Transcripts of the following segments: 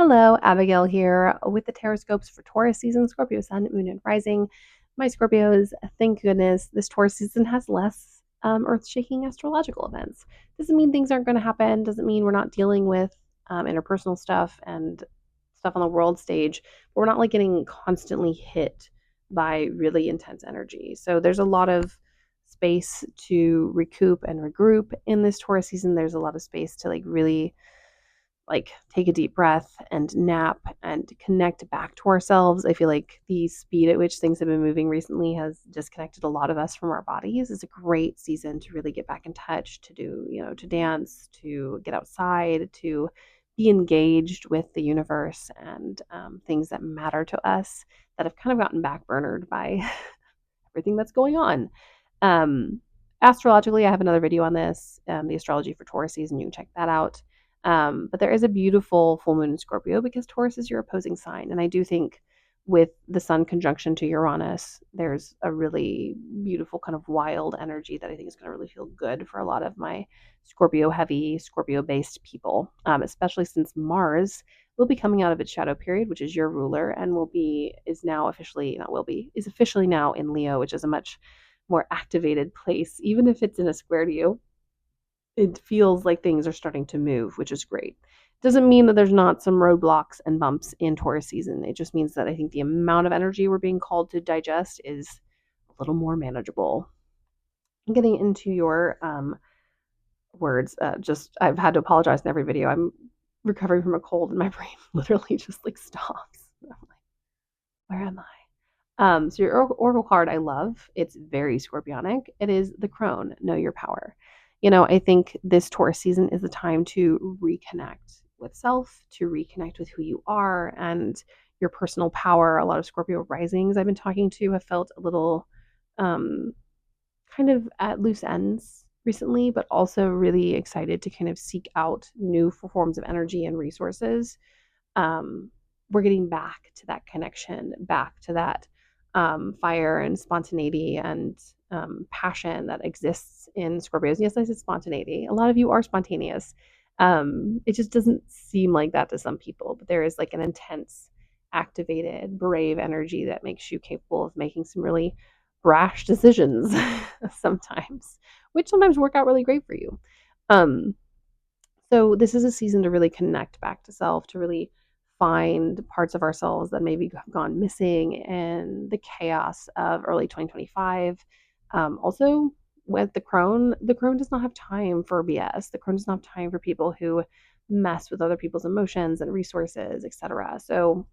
Hello, Abigail here with the Tarotscopes for Taurus season, Scorpio sun, moon, and rising. My Scorpios, thank goodness this Taurus season has less earth-shaking astrological events. Doesn't mean things aren't going to happen, doesn't mean we're not dealing with interpersonal stuff and stuff on the world stage, but we're not like getting constantly hit by really intense energy. So there's a lot of space to recoup and regroup in this Taurus season. There's a lot of space to really take a deep breath and nap and connect back to ourselves. I feel like the speed at which things have been moving recently has disconnected a lot of us from our bodies. It's a great season to really get back in touch, to do, to dance, to get outside, to be engaged with the universe and things that matter to us that have kind of gotten backburnered by everything that's going on. Um, Astrologically, I have another video on this, the astrology for Taurus season. You can check that out. But there is a beautiful full moon in Scorpio because Taurus is your opposing sign. And I do think with the sun conjunction to Uranus, there's a really beautiful kind of wild energy that I think is going to really feel good for a lot of my Scorpio heavy, Scorpio based people, especially since Mars will be coming out of its shadow period, which is your ruler, and is officially now in Leo, which is a much more activated place. Even if it's in a square to you, it feels like things are starting to move, which is great. Doesn't mean that there's not some roadblocks and bumps in Taurus season. It just means that I think the amount of energy we're being called to digest is a little more manageable. Getting into your words, I've had to apologize in every video. I'm recovering from a cold and my brain literally just stops. I'm like, where am I? So your oracle card I love. It's very scorpionic. It is the crone, know your power. I think this Taurus season is the time to reconnect with self, to reconnect with who you are and your personal power. A lot of Scorpio risings I've been talking to have felt a little kind of at loose ends recently, but also really excited to kind of seek out new forms of energy and resources. We're getting back to that connection, back to that fire and spontaneity and passion that exists in Scorpios. Yes, I said spontaneity. A lot of you are spontaneous. It just doesn't seem like that to some people, but there is an intense, activated, brave energy that makes you capable of making some really brash decisions sometimes, which sometimes work out really great for you. So this is a season to really connect back to self, to really find parts of ourselves that maybe have gone missing in the chaos of early 2025. Also, with the crone does not have time for BS. The crone does not have time for people who mess with other people's emotions and resources, etc. So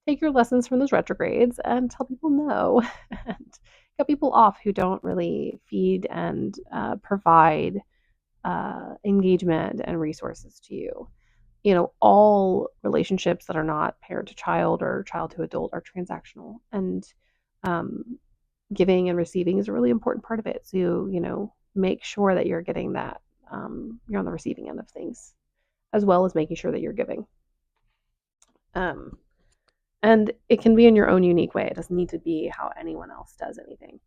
take your lessons from those retrogrades and tell people no and cut people off who don't really feed and provide engagement and resources to you. All relationships that are not parent to child or child to adult are transactional, and giving and receiving is a really important part of it. So, make sure that you're getting that, you're on the receiving end of things, as well as making sure that you're giving. And it can be in your own unique way. It doesn't need to be how anyone else does anything.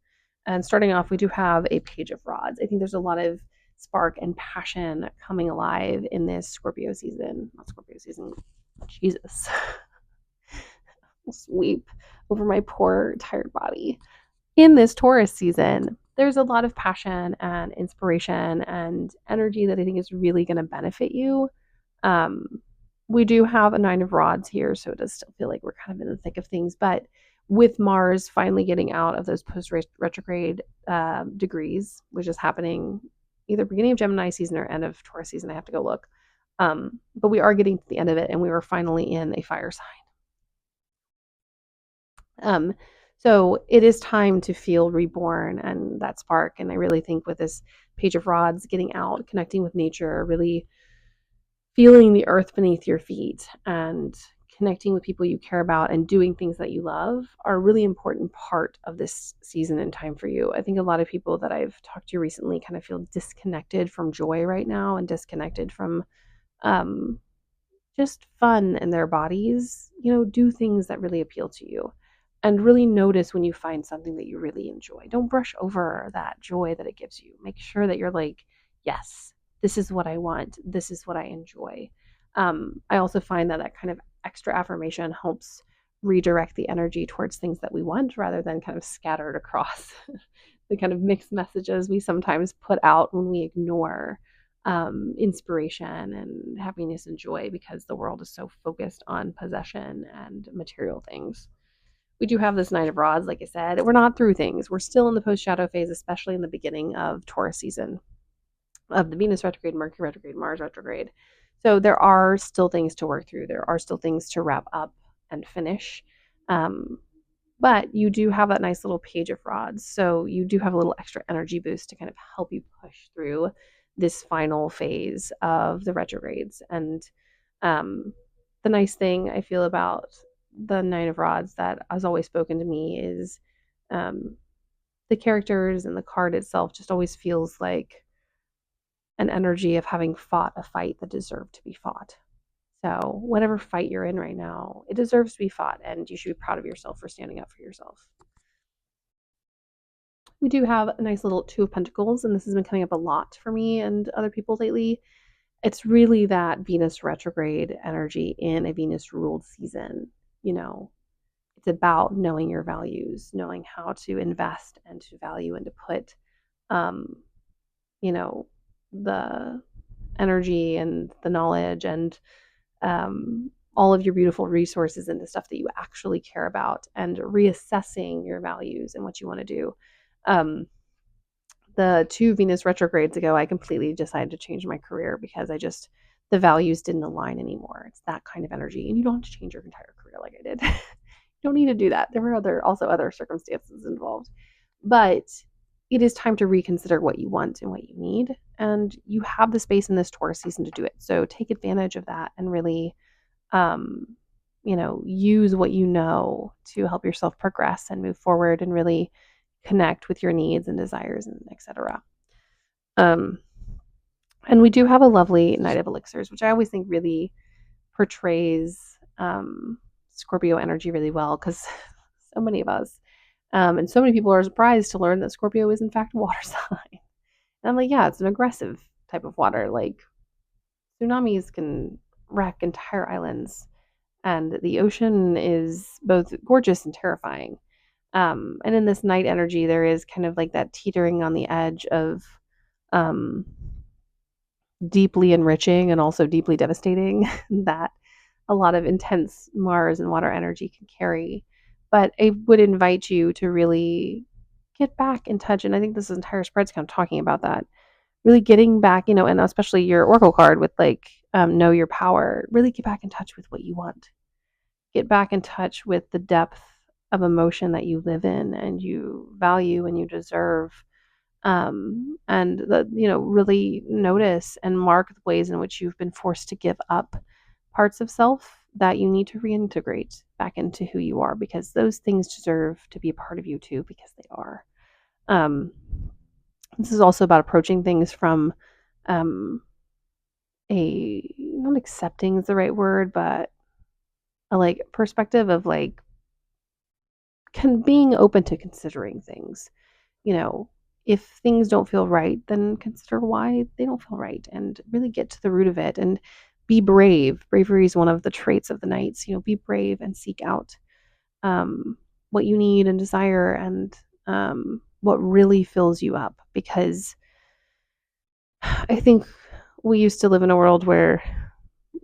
And starting off, we do have a Page of Rods. I think there's a lot of spark and passion coming alive in this Scorpio season. Not Scorpio season, Jesus. Sweep over my poor, tired body. In this Taurus season, there's a lot of passion and inspiration and energy that I think is really going to benefit you. We do have a Nine of Rods here, so it does still feel like we're kind of in the thick of things. But with Mars finally getting out of those post-retrograde degrees, which is happening either beginning of Gemini season or end of Taurus season, I have to go look. But we are getting to the end of it, and we are finally in a fire sign. So it is time to feel reborn and that spark. And I really think with this Page of Rods, getting out, connecting with nature, really feeling the earth beneath your feet and connecting with people you care about and doing things that you love are a really important part of this season and time for you. I think a lot of people that I've talked to recently kind of feel disconnected from joy right now and disconnected from just fun in their bodies. Do things that really appeal to you and really notice when you find something that you really enjoy. Don't brush over that joy that it gives you. Make sure that you're like, yes, this is what I want. This is what I enjoy. I also find that that kind of extra affirmation helps redirect the energy towards things that we want rather than kind of scattered across the kind of mixed messages we sometimes put out when we ignore inspiration and happiness and joy because the world is so focused on possession and material things. We do have this Nine of Rods, like I said. We're not through things. We're still in the post shadow phase, especially in the beginning of Taurus season, of the Venus retrograde, Mercury retrograde, Mars retrograde. So there are still things to work through. There are still things to wrap up and finish. Um, but you do have that nice little page of rods. So you do have a little extra energy boost to kind of help you push through this final phase of the retrogrades. And um, the nice thing I feel about the Nine of Rods that has always spoken to me is um, the characters and the card itself just always feels like an energy of having fought a fight that deserved to be fought. So, whatever fight you're in right now, it deserves to be fought, and you should be proud of yourself for standing up for yourself. We do have a nice little Two of Pentacles, and this has been coming up a lot for me and other people lately. It's really that Venus retrograde energy in a Venus ruled season. You know, it's about knowing your values, knowing how to invest and to value and to put, um, you know, the energy and the knowledge and all of your beautiful resources into stuff that you actually care about and reassessing your values and what you want to do. Um, the two Venus retrogrades ago, I completely decided to change my career because the values didn't align anymore. It's that kind of energy. And you don't have to change your entire career like I did. You don't need to do that. There were also other circumstances involved. But it is time to reconsider what you want and what you need. And you have the space in this Taurus season to do it. So take advantage of that and really um, use what you know to help yourself progress and move forward and really connect with your needs and desires and etc. Um, and we do have a lovely Knight of Elixirs, which I always think really portrays Scorpio energy really well because so many of us and so many people are surprised to learn that Scorpio is in fact a water sign. And I'm like, yeah, it's an aggressive type of water. Like tsunamis can wreck entire islands, and the ocean is both gorgeous and terrifying. And in this night energy, there is kind of like that teetering on the edge of um, deeply enriching and also deeply devastating that a lot of intense Mars and water energy can carry. But I would invite you to really get back in touch. And I think this entire spread's kind of talking about that. Really getting back, and especially your Oracle card with like know your power, really get back in touch with what you want. Get back in touch with the depth of emotion that you live in and you value and you deserve. And really notice and mark the ways in which you've been forced to give up parts of self that you need to reintegrate back into who you are because those things deserve to be a part of you too because they are. Um, this is also about approaching things from um, a not accepting is the right word, but a like perspective of like being open to considering things. You know, if things don't feel right, then consider why they don't feel right and really get to the root of it and be brave. Bravery is one of the traits of the knights. Be brave and seek out what you need and desire and what really fills you up because I think we used to live in a world where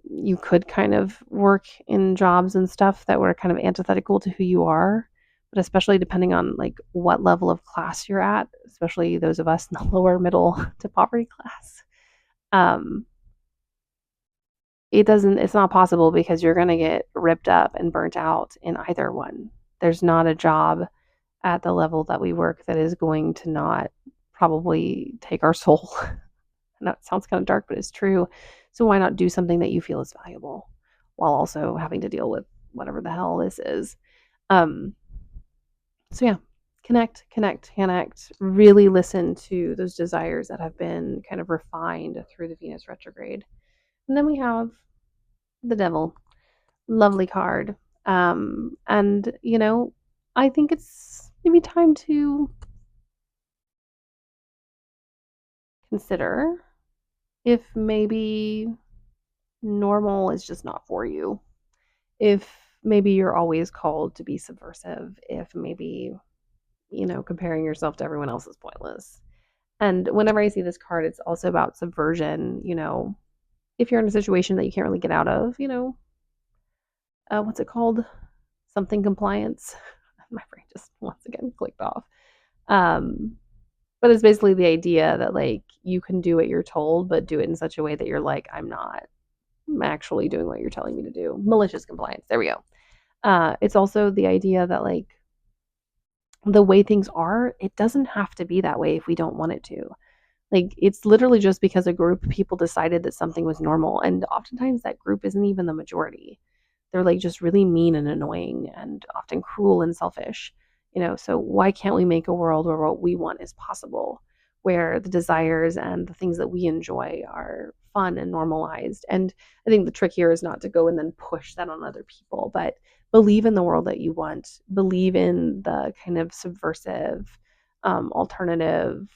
you could kind of work in jobs and stuff that were kind of antithetical to who you are, but especially depending on like what level of class you're at, especially those of us in the lower middle to poverty class. Um, it's not possible because you're going to get ripped up and burnt out in either one. There's not a job at the level that we work that is going to not probably take our soul. I know it sounds kind of dark, but it's true. So why not do something that you feel is valuable while also having to deal with whatever the hell this is? Um, so yeah, connect. Really listen to those desires that have been kind of refined through the Venus retrograde. And then we have the Devil, lovely card. And I think it's maybe time to consider if maybe normal is just not for you. If maybe you're always called to be subversive, if maybe, comparing yourself to everyone else is pointless. And whenever I see this card, it's also about subversion. If you're in a situation that you can't really get out of, what's it called? Something compliance. My brain just once again clicked off. Um, but it's basically the idea that like you can do what you're told, but do it in such a way that you're like, I'm not actually doing what you're telling me to do. Malicious compliance. There we go. It's also the idea that like the way things are, it doesn't have to be that way if we don't want it to. Like, it's literally just because a group of people decided that something was normal, and oftentimes that group isn't even the majority. They're, like, just really mean and annoying and often cruel and selfish, so why can't we make a world where what we want is possible, where the desires and the things that we enjoy are fun and normalized? And I think the trick here is not to go and then push that on other people, but believe in the world that you want, believe in the kind of subversive, alternative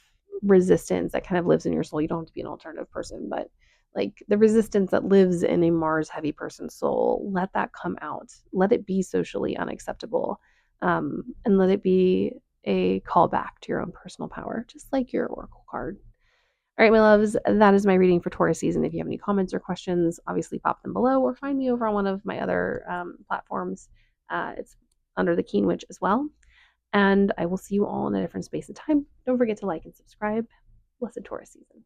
resistance that kind of lives in your soul. You don't have to be an alternative person, but like the resistance that lives in a Mars heavy person's soul, let that come out. Let it be socially unacceptable. And let it be a call back to your own personal power, just like your Oracle card. All right, my loves, that is my reading for Taurus season. If you have any comments or questions, obviously pop them below or find me over on one of my other platforms. It's under the Keen Witch as well. And I will see you all in a different space and time. Don't forget to like and subscribe. Blessed Taurus season.